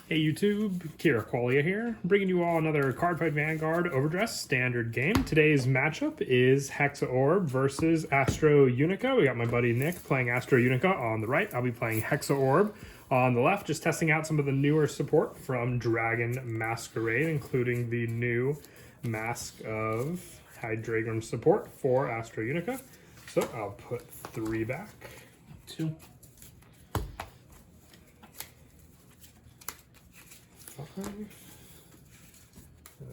Hey YouTube, Kira Qualia here, bringing you all another Cardfight Vanguard Overdress standard game. Today's matchup is Hexaorb versus Astro Unica. We got my buddy Nick playing Astro Unica on the right. I'll be playing Hexaorb on the left, just testing out some of the newer support from Dragon Masquerade, including the new Mask of Hydragram support for Astro Unica. So I'll put 3 back. 2. 5. And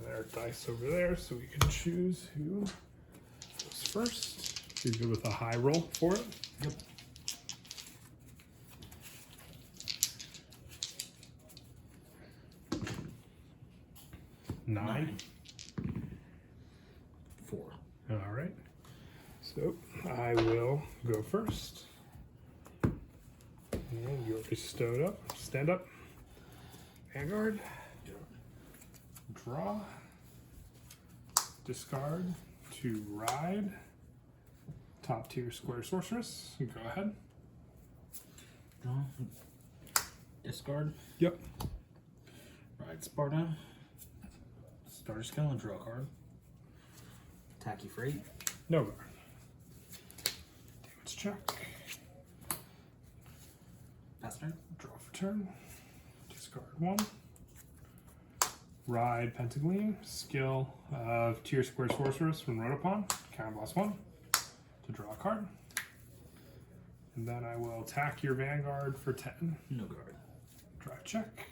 there are dice over there, so we can choose who goes first. Be good with a high roll for it. Yep. Nine. 4. All right. So I will go first. And you already stowed up. Stand up. Vanguard. Draw. Discard to ride. Top tier square sorceress. Go ahead. Draw. Discard. Yep. Ride Sparta. Starter skill and draw a card. Tacky Freight. No guard. Damage check. Pass turn. Draw for turn. Discard 1. Ride Pentagleam. Skill of tier square sorceress when wrote upon. Counter blast 1 to draw a card. And then I will attack your Vanguard for 10. No guard. Drive check.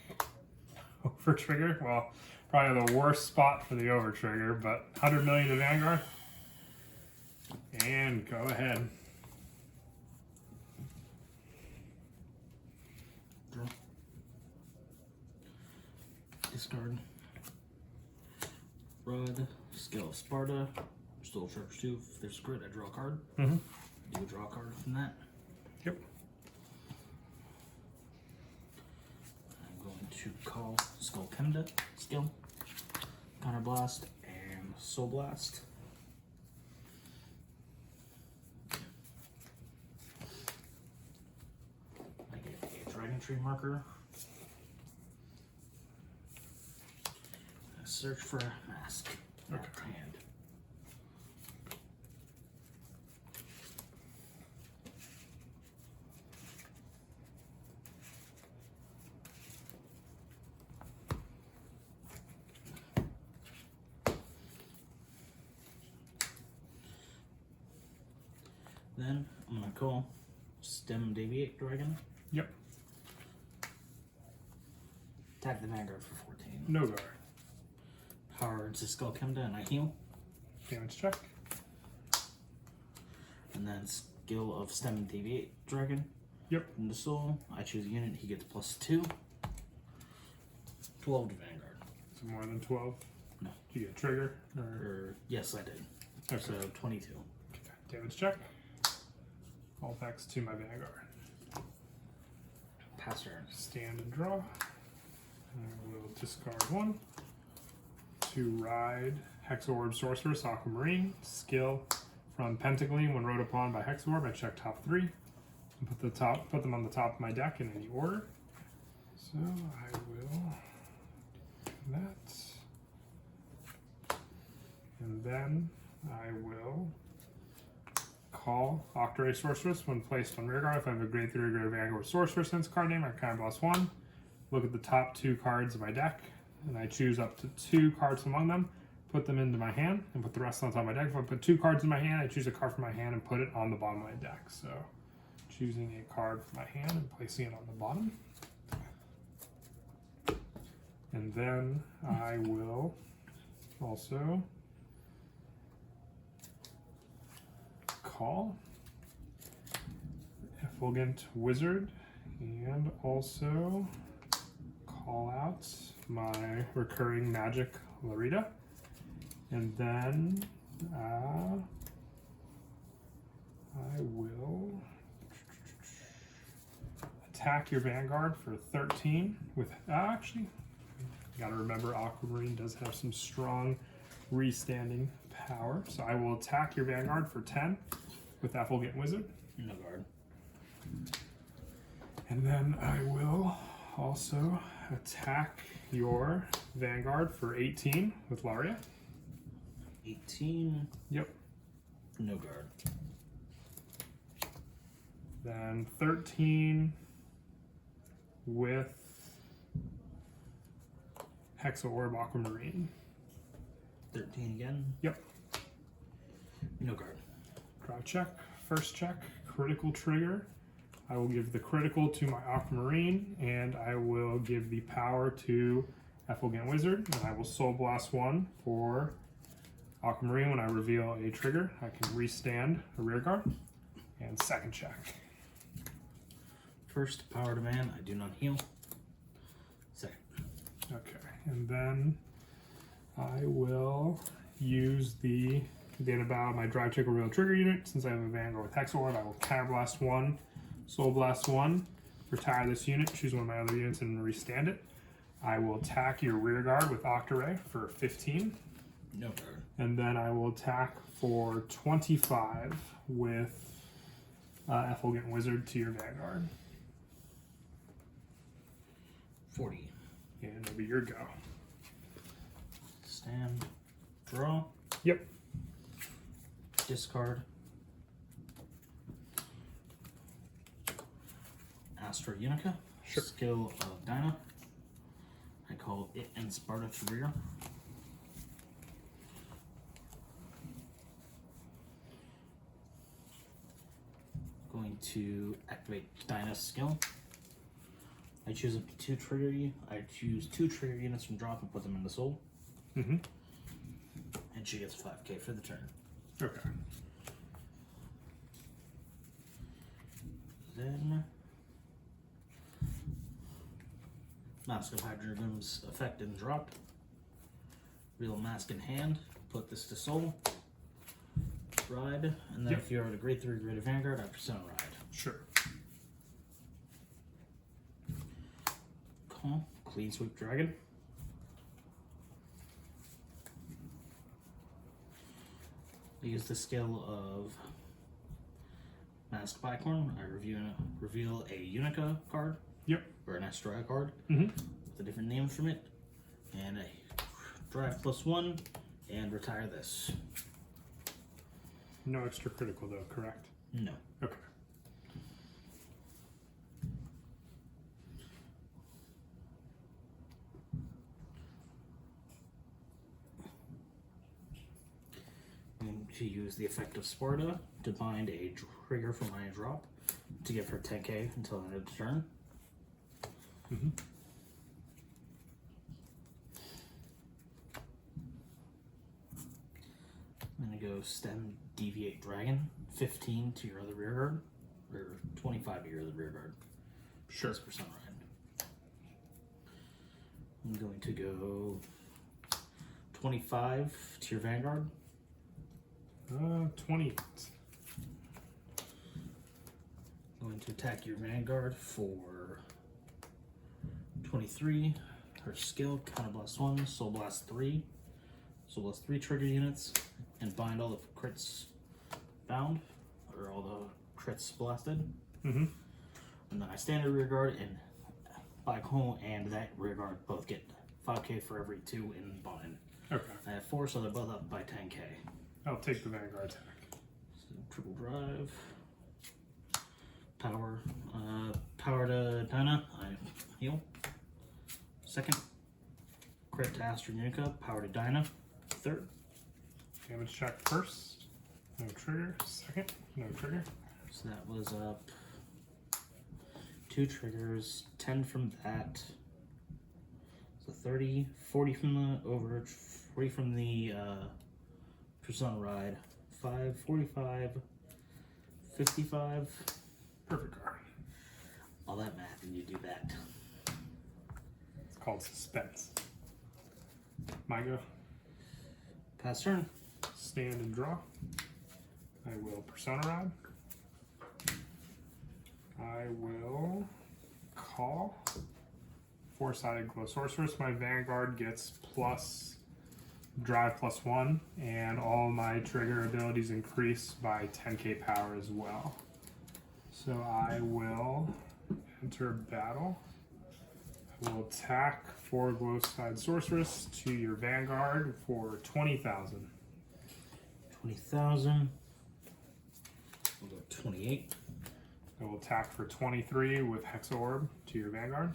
Over trigger. Well, probably the worst spot for the over trigger, but 100 million to Vanguard. And go ahead. Draw. Discard. Rod. Skill of Sparta. Still charge 2. If there's a grid, I draw a card. Mm-hmm. You would draw a card from that. Yep. I'm going to call Skull Kemda skill. Counter Blast and Soul Blast. I get a Dragon Tree marker. Search for a mask. Okay. Hand. Then I'm gonna call Stem Deviate Dragon. Yep. Attack the Vanguard for 14. No guard. Power into Skull Kemda and I heal. Damage check. And then skill of Stem and Deviate Dragon. Yep. From the soul, I choose a unit, he gets +2. 12 to Vanguard. So more than 12. No. Do you get a trigger? Or, yes, I did. Okay. So 22. Okay. Damage check. All effects to my Vanguard. Pass turn. Stand and draw. I will discard 1 to ride Hexaorb Sorceress Aquamarine. Skill from Pentagleam when wrote upon by Hexaorb. I check top 3 and put them on the top of my deck in any order. So I will do that. And then I will call Octray Sorceress when placed on rearguard. If I have a grade 3 or greater Vanguard Sorceress in its card name, I can blast 1. Look at the top 2 cards of my deck, and I choose up to 2 cards among them, put them into my hand, and put the rest on top of my deck. If I put 2 cards in my hand, I choose a card from my hand and put it on the bottom of my deck. So, choosing a card from my hand and placing it on the bottom. And then I will also call Effulgent Wizard and also call out my recurring magic Larita, and then I will attack your Vanguard for 13 with actually you gotta remember Aquamarine does have some strong restanding power, so I will attack your Vanguard for 10 with Effulgent Wizard. No guard. And then I will also attack your Vanguard for 18 with Laria. 18. Yep. No guard. Then 13 with Hexaorb Aquamarine. 13 again. Yep. No guard. Draw check. First check. Critical trigger. I will give the critical to my Aquamarine, and I will give the power to Effulgent Wizard, and I will Soul Blast 1 for Aquamarine. When I reveal a trigger, I can restand a rear guard. And second check. First, power demand. I do not heal. Second. Okay, and then I will use the data about my drive check reveal trigger unit. Since I have a Vanguard with Hexaorb, I will Counterblast 1, Soul Blast 1, retire this unit, choose one of my other units, and restand it. I will attack your rear guard with Octaray for 15. No guard. And then I will attack for 25 with Effulgent Wizard to your Vanguard. 40. And it'll be your go. Stand. Draw. Yep. Discard. Astra Unica. Sure. Skill of Dinah. I call it and Sparta to rear. Going to activate Dinah's skill. I choose two trigger. I choose 2 trigger units from drop and put them in the soul. Mm-hmm. And she gets 5k for the turn. Okay. Then Mask of Hydrogam's effect and dropped. Real mask in hand. Put this to soul. Ride, and then Yep. if you're at a grade 3 grade of Vanguard, I percent ride. Sure. Call. Clean Sweep Dragon. I use the skill of Mask Bicorn. I reveal a Unica card. Yep. Or an Astra card. Mm-hmm. With a different name from it. And I drive +1 and retire this. No extra critical though, correct? No. Okay. I'm going to use the effect of Sparta to bind a trigger for my drop to give her 10k until the end of the turn. Mm-hmm. I'm going to go Stem Deviate Dragon, 15 to your other rear guard, or 25 to your other rear guard. Sure. +% ride. I'm going to go 25 to your Vanguard. 28. Going to attack your Vanguard for 23. Her skill, Counterblast 1, Soul Blast 3. Soul Blast 3 trigger units, and bind all the crits bound, or all the crits blasted. Mm-hmm. And then I stand a rear guard, and Bicorn and that rear guard both get 5k for every 2 in bind. Okay. I have 4, so they're both up by 10k. I'll take the Vanguard attack. So triple drive. Power to Dinah. I heal. Second. Crit to Astra Unica. Power to Dinah. Third. Damage check first. No trigger. Second. No trigger. So that was up 2 triggers. 10 from that. So 30. 40 from the overage. 40 from the Persona Ride. 5. 45. 55. Perfect card. All that math and you do that. It's called suspense. My go. Pass turn. Stand and draw. I will Persona Ride. I will call. 4-sided Glow Sorceress. My Vanguard gets plus drive +1, and all my trigger abilities increase by 10k power as well. So I will enter battle. will attack for Glowside Sorceress to your Vanguard for 20,000. 20,000. We'll go 28. I will attack for 23 with Hexaorb to your Vanguard.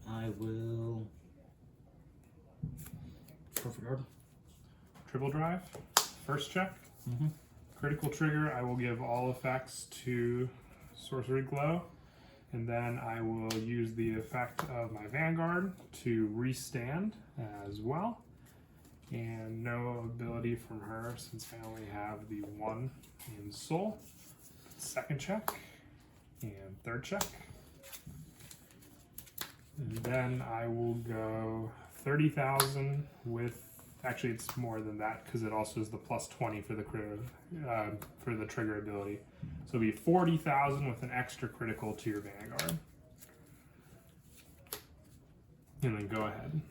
I will. Perfect guard. Triple drive. First check. Critical trigger. I will give all effects to Sorcery Glow. And then I will use the effect of my Vanguard to restand as well. And no ability from her since I only have the 1 in Soul. Second check and third check. And then I will go 30,000 with, actually it's more than that because it also is the plus 20 for the trigger ability. So it'll be 40,000 with an extra critical to your Vanguard. And then go ahead.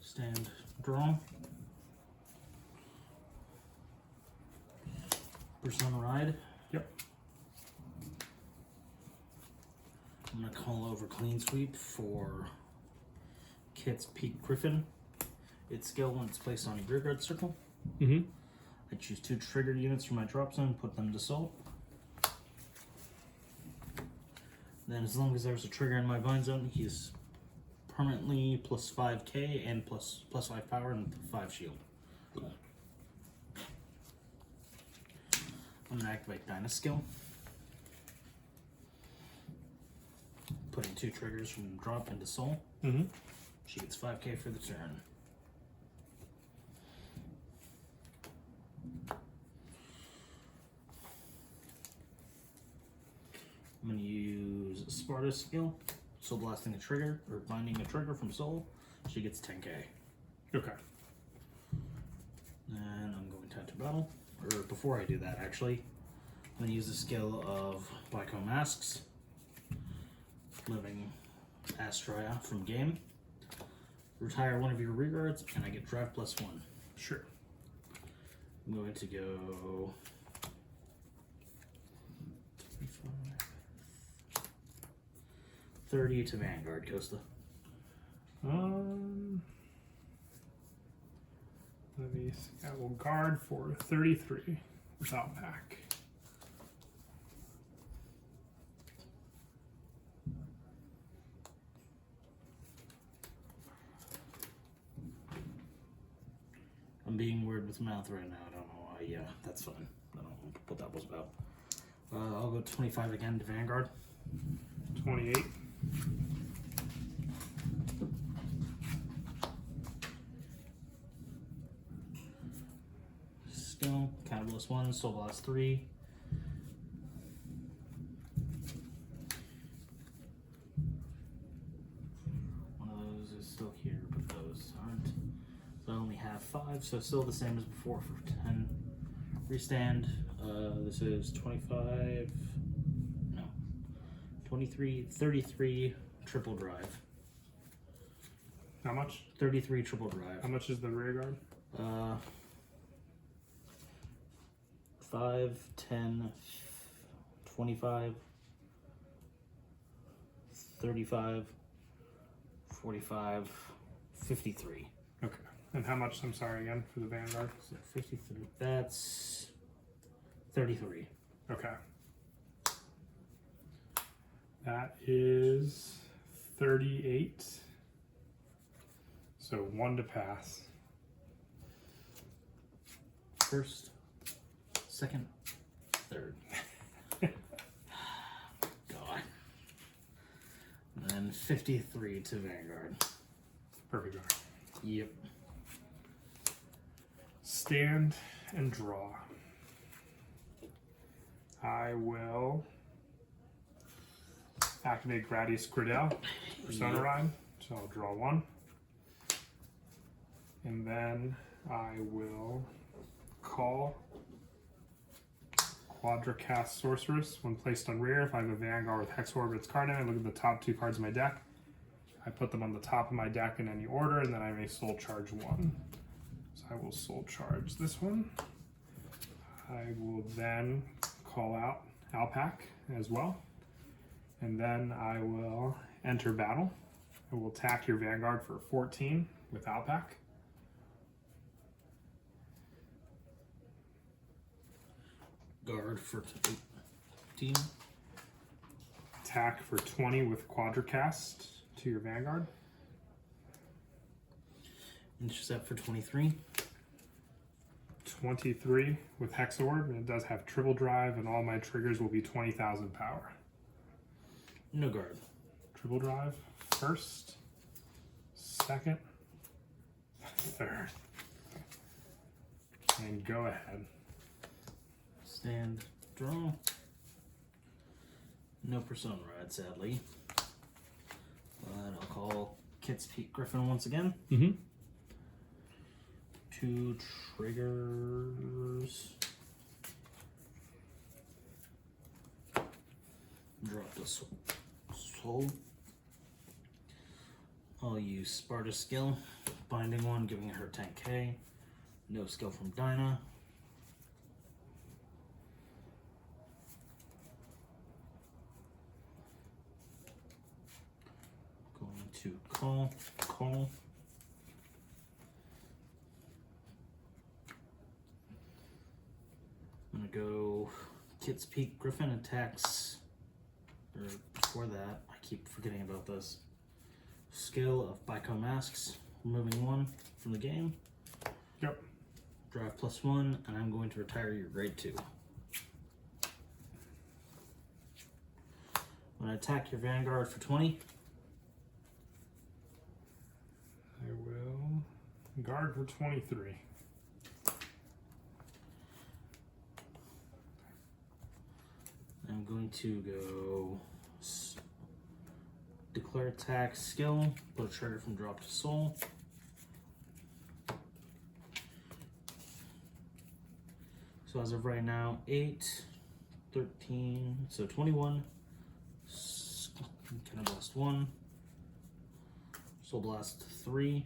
Stand, draw. Persona Ride. Yep. I'm going to call over Clean Sweep for Kit's Peak Griffin. Its skill when it's placed on a rearguard circle. I choose 2 triggered units from my drop zone, put them to soul. Then as long as there's a trigger in my vine zone, he's permanently plus 5k and plus 5 power and 5 shield. I'm going to activate Dyna skill. Putting 2 triggers from drop into soul. She gets 5k for the turn. I'm going to use Sparta's skill. Soul blasting a trigger, or binding a trigger from soul. She gets 10k. Okay. And I'm going to enter battle. Or before I do that, actually, I'm going to use the skill of Black Hole Masks. Living Astroya from game. Retire one of your rearguards, and I get drive plus 1. Sure. I'm going to go 30 to Vanguard, Costa. Let me see. I will guard for 33 without pack. I'm being weird with mouth right now. I don't know why. Yeah, that's fine. I don't know what that was about. I'll go 25 again to Vanguard. 28. Skill, Catalyst 1, Soul Blast 3. One of those is still here, but those aren't. So I only have 5, so still the same as before for 10. Restand, this is 25, no, 23, 33 triple drive. How much? 33 triple drive. How much is the rear guard? 5, 10, 25, 35, 45, 53. Okay. And how much, I'm sorry again, for the Vanguard? So 53. That's 33. Okay. That is 38. So 1 to pass. First, second, third. God. And then 53 to Vanguard. Perfect guard. Yep. Stand and draw. I will activate Gradius Cradell, Persona Ride, so I'll draw 1. And then I will call Quadracast Sorceress. When placed on rear, if I have a Vanguard with Hexaorb its card in, I look at the top 2 cards of my deck. I put them on the top of my deck in any order, and then I may soul charge 1. So I will soul charge this one. I will then call out Alpac as well. And then I will enter battle. I will attack your Vanguard for 14 with Alpac. Guard for 18. Attack for 20 with Quadracast to your Vanguard. Intercept for 23. 23 with Hexaorb, and it does have triple drive, and all my triggers will be 20,000 power. No guard. Triple drive, first, second, third. And go ahead. Stand, draw. No Persona Ride, sadly. But I'll call Kit's Peak Griffin once again. Mm-hmm. 2 triggers. Drop the soul. I'll use Sparta skill. Binding one, giving her 10k. No skill from Dinah. Going to call. I'm gonna go Kit's Peak Griffin attacks, or before that, I keep forgetting about this. Skill of Bicon Masks, removing 1 from the game. Yep. Drive +1, and I'm going to retire your grade 2. When I attack your Vanguard for 20. I will guard for 23. I'm going to go declare attack skill, put a trigger from drop to soul. So as of right now, 8, 13, so 21. Can I blast 1? Soul blast 3.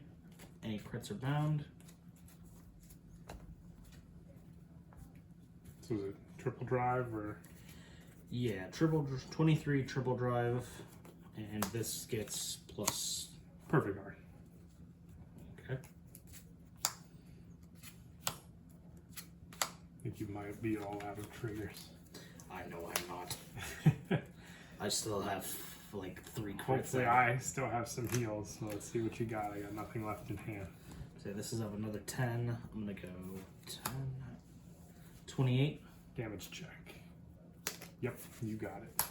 Any crits are bound. So is it triple drive or? Yeah, 23 triple drive, and this gets plus. Perfect guard. Okay. I think you might be all out of triggers. I know I'm not. I still have like 3 crits. Hopefully I still have some heals, so let's see what you got. I got nothing left in hand. So this is of another 10. I'm gonna go 10, 28. Damage check. Yep, you got it.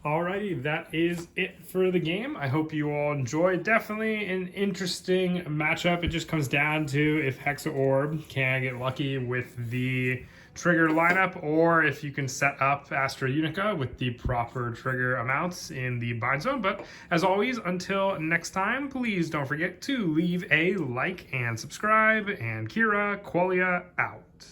Alrighty, that is it for the game. I hope you all enjoyed. Definitely an interesting matchup. It just comes down to if Hexaorb can get lucky with the trigger lineup, or if you can set up Astra Unica with the proper trigger amounts in the bind zone. But as always, until next time, please don't forget to leave a like and subscribe. And Kira, Qualia out.